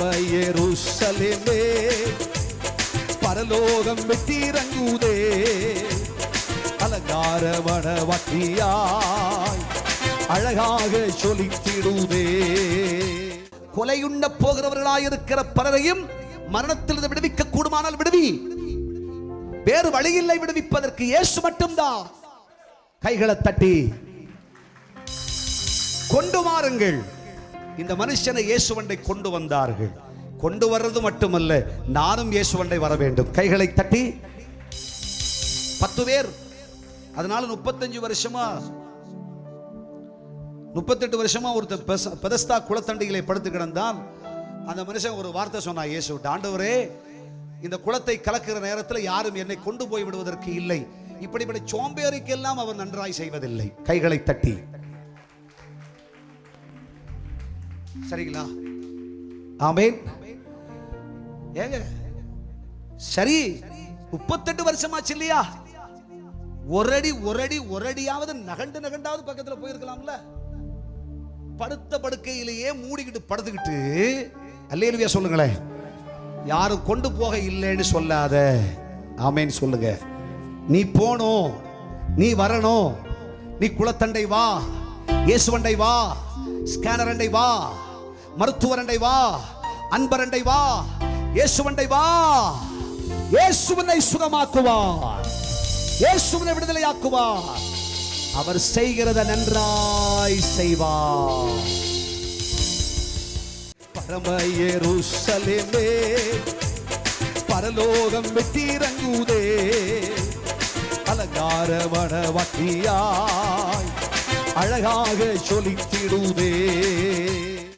பரம எருசலேமே பரலோகம் விட்டிறங்குதே அலங்கார மணவாட்டியாய் அழகாக சொலித்திடுதே. கொலையுண்ண போகிறவர்களாயிருக்கிற பலரையும் மரணத்திலிருந்து விடுவிக்க கூடுமானால் விடுவி. வேறு வழியில்லை விடுவிப்பதற்கு இயேசு மட்டும்தான். கைகளை தட்டி கொண்டு வாருங்கள். இந்த மனுஷனை இயேசுவண்டை கொண்டு வந்தார்கள். கொண்டு வர்றது மட்டுமல்ல, நானும் இயேசுவண்டை வர வேண்டும். கைகளை தட்டி 10 பேர். அதனால 35 வருஷமா 38 வருஷமா ஒருத்தர் பெதஸ்தா குளத்தண்டிகளை படுத்து கிடந்தான். அந்த மனுஷன் ஒரு வார்த்தை சொன்னா இயேசு, ஆண்டவரே, இந்த குளத்தை கலக்கிற நேரத்தில் யாரும் என்னை கொண்டு போய் விடுவதற்கு இல்லை. இப்படிப்பட்ட சோம்பேறிக்கெல்லாம் அவர் நன்றாய் செய்வதில்லை. கைகளை தட்டி சரிங்களா? ஆமென். ஏங்க சரி, 38 வருஷமாச்சு இல்லையா? ஒரு அடியாவது நகண்டாவது பக்கத்துல போயிருக்கலாம்ல. படுத்த படுக்கையிலேயே மூடிக்கிட்டு படுத்துக்கிட்டு அல்லேலூயா சொல்லுங்களேன். யாரும் கொண்டு போக இல்லைன்னு சொல்லாத. ஆமென் சொல்லுங்க. நீ போணும், நீ வரணும், நீ குளத்தண்டை வா, இயேசுவண்டை வா, ஸ்கேனர் அண்டை வா, மருத்துவரண்டை வா, அன்பரண்டை வா, இயேசுவண்டை வா. இயேசுவனை சுகமாக்குவார், இயேசுவனை விடுதலையாக்குவார். அவர் செய்கிறத நன்றாய் செய்வார். பரம எருசலேமே பரலோகம் விட்டிறங்குதே அலங்கார மணவாட்டியாய் அழகாக சொலித்திடுதே.